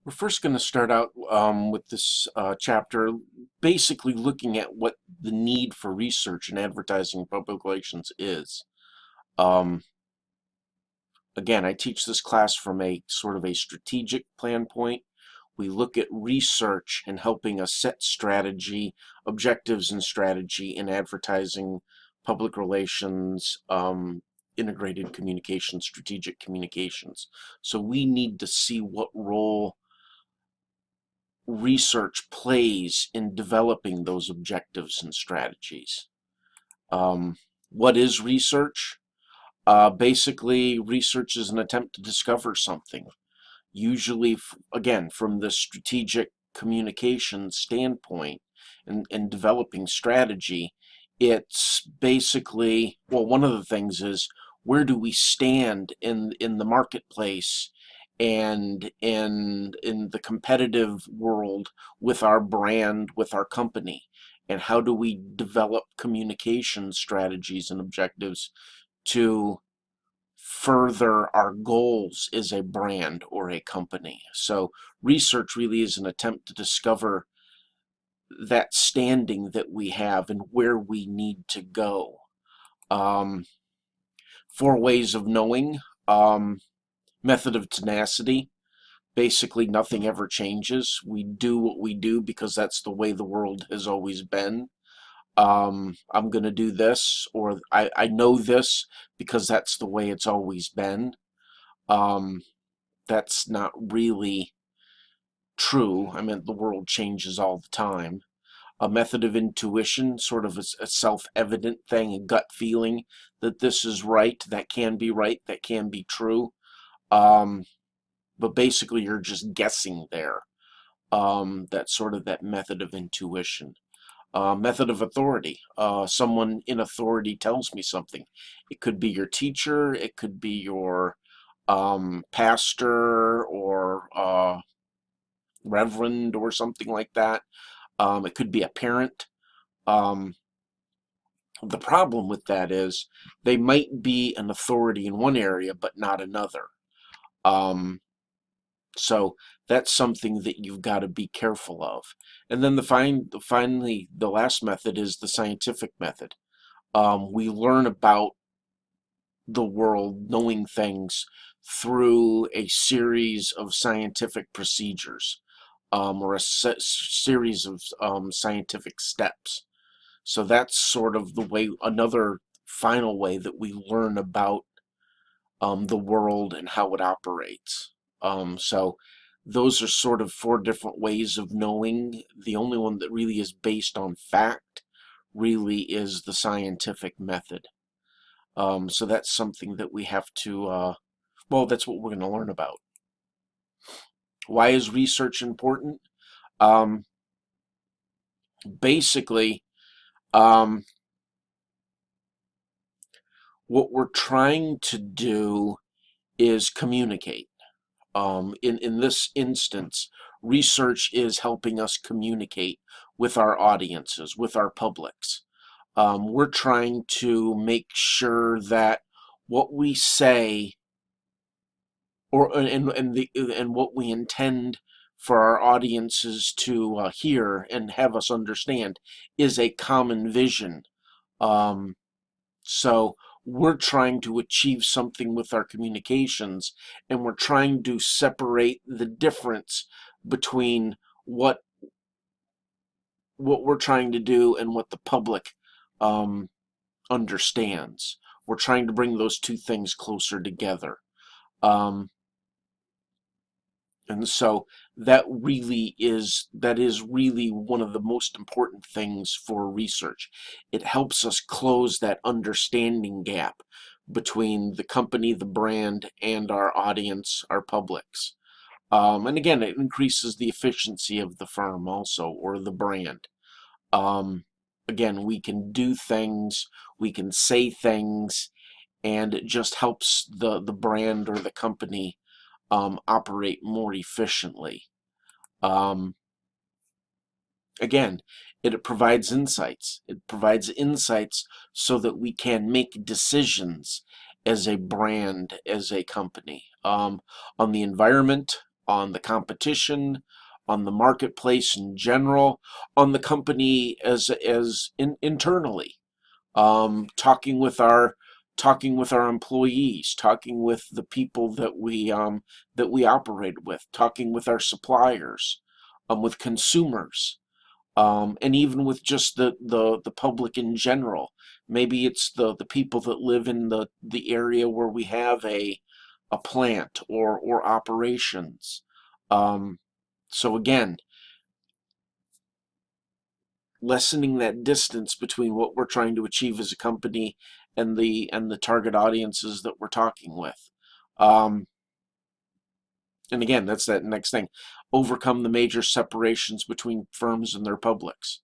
We're first going to start out with this chapter, basically looking at what the need for research in advertising and public relations is. Um, Again, I teach this class from a sort of a strategic plan point. We look at research and helping us set strategy, objectives and strategy in advertising, public relations, integrated communication, strategic communications. So we need to see what role research plays in developing those objectives and strategies. Um, what is research? Basically, research is an attempt to discover something. Usually, again, from the strategic communication standpoint and developing strategy, it's basically, well, one of the things is where do we stand in the marketplace and in the competitive world with our brand, with our company, and how do we develop communication strategies and objectives to further our goals as a brand or a company. So research really is an attempt to discover that standing that we have and where we need to go. Um, Four ways of knowing. Method of tenacity. Basically, nothing ever changes. We do what we do because that's the way the world has always been. I'm going to do this, or I know this because that's the way it's always been. Um, that's not really true. I mean, the world changes all the time. A method of intuition, sort of a self-evident thing, a gut feeling that this is right, that can be right, that can be true. Um, but basically, you're just guessing there. That's sort of that method of intuition. Method of authority. Someone in authority tells me something. It could be your teacher, it could be your pastor or reverend or something like that. It could be a parent. Um, the problem with that is they might be an authority in one area but not another. Um, so that's something that you've got to be careful of. And then finally, the last method is the scientific method. We learn about the world, knowing things through a series of scientific procedures, or a series of scientific steps. So that's sort of the way, another final way that we learn about the world and how it operates. So those are sort of four different ways of knowing. The only one that really is based on fact really is the scientific method. So that's something that we have to, well, that's what we're going to learn about. Why is research important? Um, Basically, um, what we're trying to do is communicate. In this instance, research is helping us communicate with our audiences, with our publics. We're trying to make sure that what we say and what we intend for our audiences to hear and have us understand is a common vision. Um, so we're trying to achieve something with our communications, and we're trying to separate the difference between what we're trying to do and what the public um, understands. We're trying to bring those two things closer together. Um, And so that is really one of the most important things for research. It helps us close that understanding gap between the company, the brand, and our audience, our publics. And again, it increases the efficiency of the firm also, or the brand. Um, Again, we can do things, we can say things, and it just helps the brand or the company operate more efficiently. Um, Again, it provides insights. It provides insights so that we can make decisions as a brand, as a company, on the environment, on the competition, on the marketplace in general, on the company internally, talking with our employees, talking with the people that we operate with, talking with our suppliers, with consumers, and even with just the public in general. Maybe it's the people that live in the area where we have a plant or operations. So again, lessening that distance between what we're trying to achieve as a company and the target audiences that we're talking with. Um, and again, that's that next thing. Overcome the major separations between firms and their publics.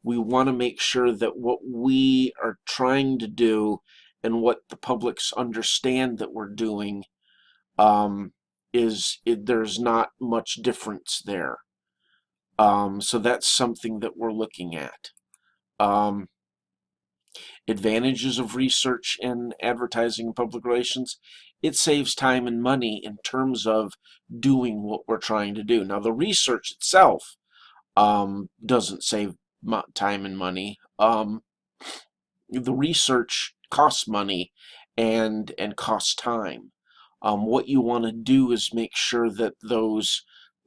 We want to make sure that what we are trying to do and what the publics understand that we're doing, there's not much difference there. So that's something that we're looking at. Um, Advantages of research in advertising and public relations: it saves time and money in terms of doing what we're trying to do. Now, the research itself doesn't save time and money. The research costs money and costs time. What you want to do is make sure that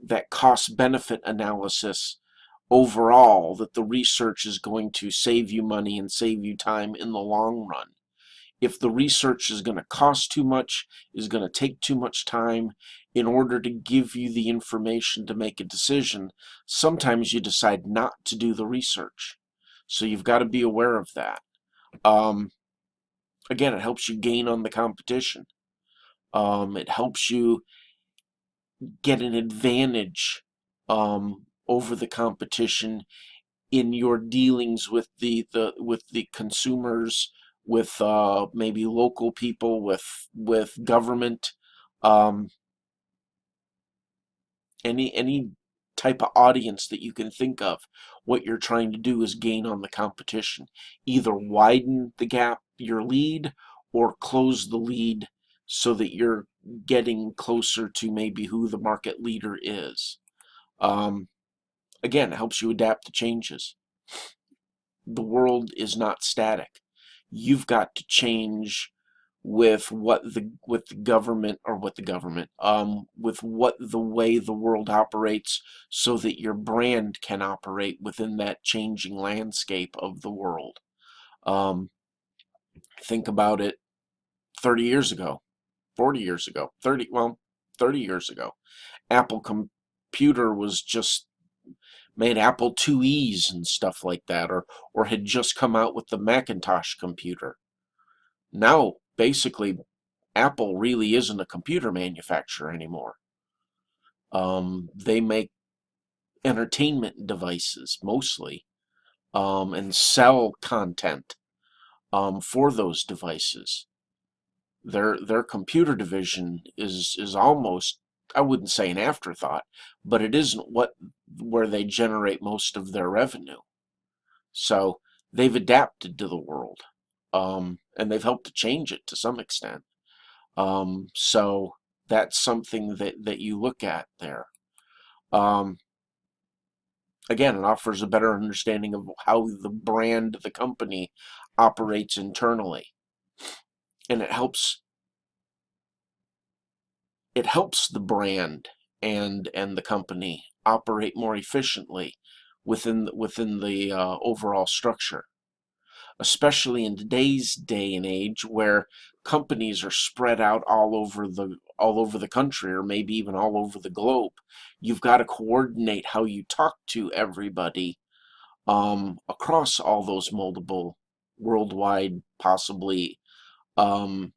that cost benefit analysis overall, that the research is going to save you money and save you time in the long run. If the research is going to cost too much, is going to take too much time in order to give you the information to make a decision, sometimes you decide not to do the research. So you've got to be aware of that. Again, it helps you gain on the competition. It helps you get an advantage over the competition in your dealings with the consumers, with maybe local people, with government, um, any type of audience that you can think of. What you're trying to do is gain on the competition, either widen the gap, your lead, or close the lead so that you're getting closer to maybe who the market leader is. Again, it helps you adapt to changes. The world is not static. You've got to change with what the government, or what the government, with what the way the world operates, so that your brand can operate within that changing landscape of the world. Think about it. 30 years ago, 40 years ago, 30 years ago, Apple computer was just made, Apple IIe's and stuff like that, or had just come out with the Macintosh computer. Now, basically, Apple really isn't a computer manufacturer anymore. They make entertainment devices mostly, and sell content for those devices. Their computer division is almost, I wouldn't say an afterthought, but it isn't where they generate most of their revenue. So they've adapted to the world, and they've helped to change it to some extent. So that's something that you look at there. Um, Again, it offers a better understanding of how the brand, the company, operates internally, and it helps the brand and the company operate more efficiently within the overall structure, especially in today's day and age, where companies are spread out all over the country, or maybe even all over the globe. You've got to coordinate how you talk to everybody across all those multiple worldwide, possibly, um,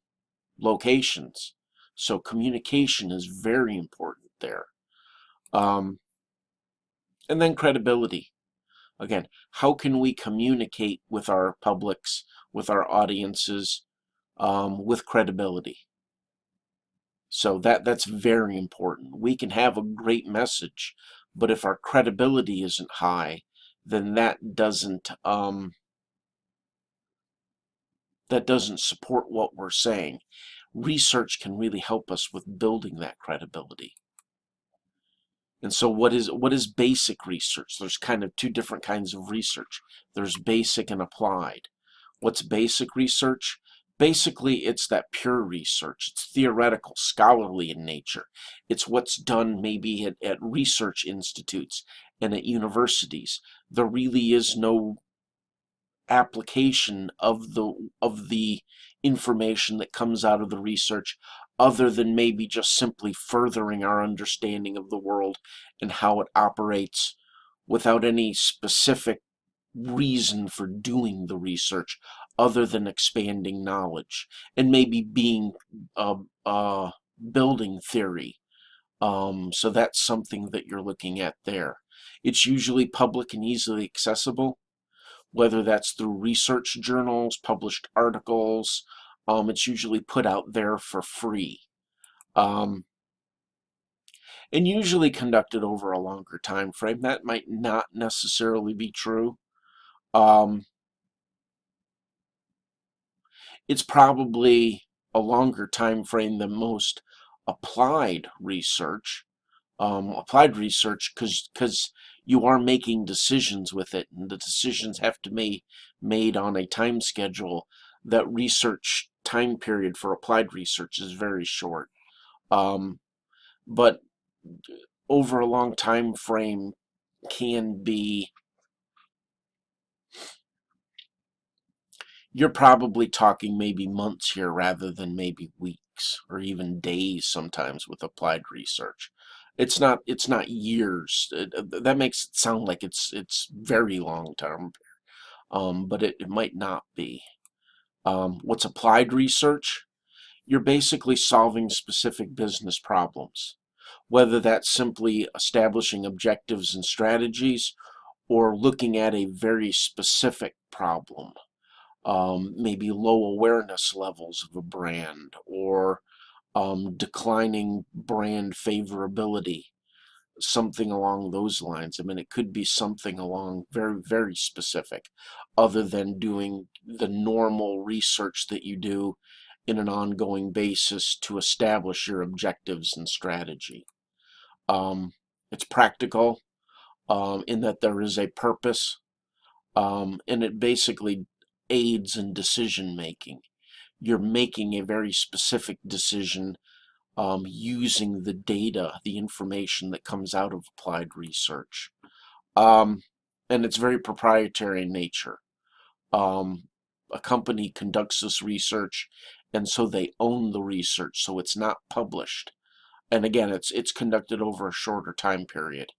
locations. So communication is very important there. Um, and then credibility. Again, how can we communicate with our publics, with our audiences, with credibility? So that's very important. We can have a great message, but if our credibility isn't high, then that doesn't support what we're saying. Research can really help us with building that credibility. And so what is basic research? There's kind of two different kinds of research. There's basic and applied. What's basic research? Basically, it's that pure research. It's theoretical, scholarly in nature. It's what's done maybe at research institutes and at universities. There really is no application of the information that comes out of the research other than maybe just simply furthering our understanding of the world and how it operates without any specific reason for doing the research other than expanding knowledge and maybe being uh, uh, building theory. So that's something that you're looking at there. It's usually public and easily accessible, whether that's through research journals, published articles. It's usually put out there for free, um, and usually conducted over a longer time frame. That might not necessarily be true. Um, it's probably a longer time frame than most applied research. Applied research, because you are making decisions with it, and the decisions have to be made on a time schedule. That research time period for applied research is very short, but over a long time frame can be, you're probably talking maybe months here rather than maybe weeks or even days sometimes with applied research. It's not years. That makes it sound like it's very long term, but it might not be. What's applied research? You're basically solving specific business problems, whether that's simply establishing objectives and strategies or looking at a very specific problem, maybe low awareness levels of a brand or declining brand favorability, something along those lines. I mean, it could be something along very, very specific, other than doing the normal research that you do in an ongoing basis to establish your objectives and strategy. Um, it's practical in that there is a purpose, and it basically aids in decision making. You're making a very specific decision using the data, the information that comes out of applied research. Um, and it's very proprietary in nature. Um, a company conducts this research, and so they own the research, so it's not published. And again, it's conducted over a shorter time period,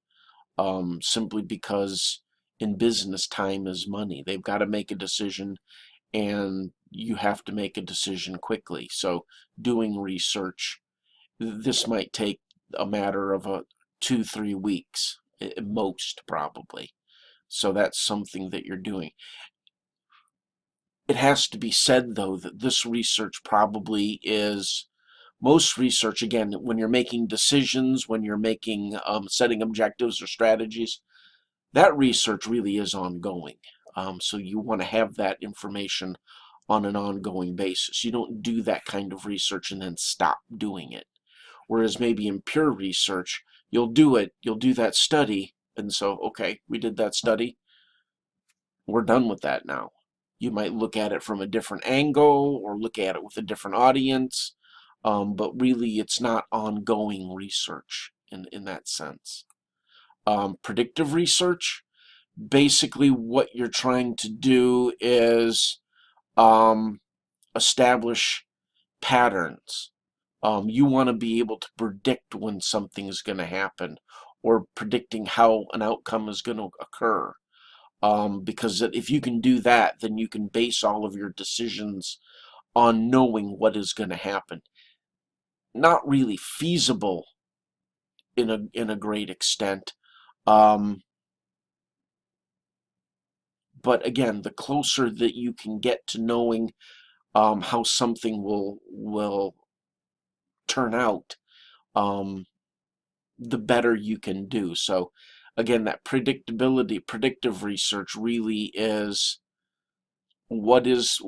simply because in business time is money. They've got to make a decision, and you have to make a decision quickly. So doing research, this might take a matter of 2-3 weeks at most, probably. So that's something that you're doing. It has to be said, though, that this research probably is, most research, again, when you're making decisions, when you're making setting objectives or strategies, that research really is ongoing. So you want to have that information on an ongoing basis. You don't do that kind of research and then stop doing it. Whereas maybe in pure research, you'll do it, you'll do that study, and so, okay, we did that study, we're done with that now. You might look at it from a different angle or look at it with a different audience, but really it's not ongoing research in that sense. Predictive research, basically what you're trying to do is um, establish patterns. You want to be able to predict when something is going to happen or predicting how an outcome is going to occur. Because if you can do that, then you can base all of your decisions on knowing what is going to happen. Not really feasible in a great extent. Um, but again, the closer that you can get to knowing how something will turn out, um, the better you can do. So again, that predictability, predictive research really is what is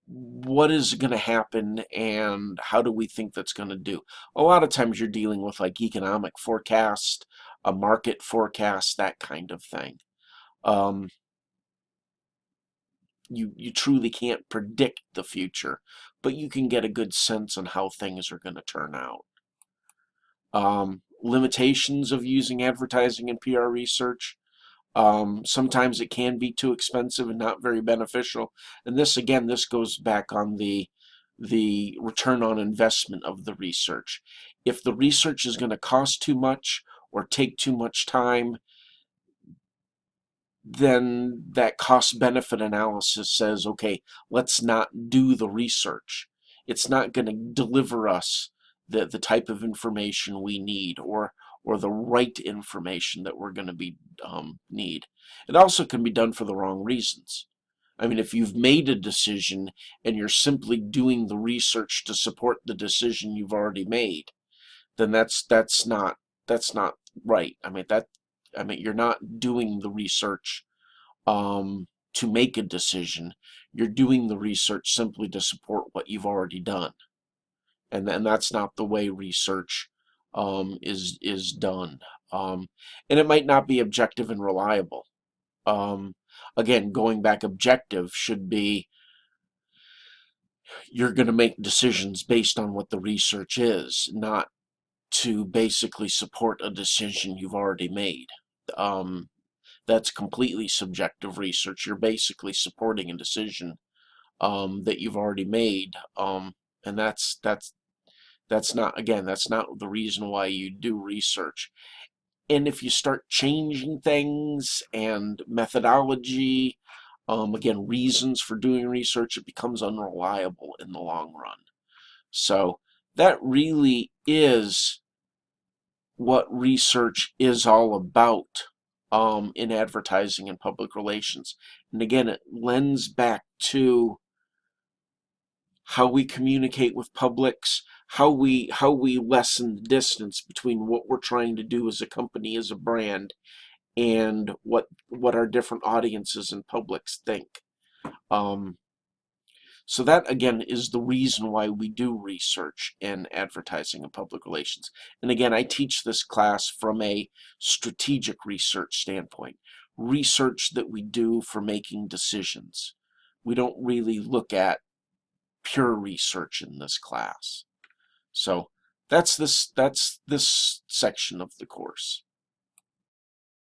what is going to happen and how do we think that's going to do? A lot of times you're dealing with like economic forecast, a market forecast, that kind of thing. Um, you truly can't predict the future, but you can get a good sense on how things are going to turn out. Limitations of using advertising and PR research. Sometimes it can be too expensive and not very beneficial. And this, again, this goes back on the return on investment of the research. If the research is going to cost too much or take too much time, then that cost benefit analysis says, okay, let's not do the research. It's not going to deliver us the type of information we need, or the right information that we're going to be need. It also can be done for the wrong reasons. I mean, if you've made a decision and you're simply doing the research to support the decision you've already made, then that's not right. I mean you're not doing the research to make a decision. You're doing the research simply to support what you've already done, and that's not the way research is done. And it might not be objective and reliable. Um, Again, going back, objective should be you're going to make decisions based on what the research is, not to basically support a decision you've already made. Um, that's completely subjective research. You're basically supporting a decision that you've already made, and that's not, again, that's not the reason why you do research. And if you start changing things and methodology, again, reasons for doing research, it becomes unreliable in the long run. So that really is what research is all about in advertising and public relations. And again, it lends back to how we communicate with publics, how we lessen the distance between what we're trying to do as a company, as a brand, and what our different audiences and publics think. Um, So that, again, is the reason why we do research in advertising and public relations. And again, I teach this class from a strategic research standpoint, research that we do for making decisions. We don't really look at pure research in this class. So that's this section of the course.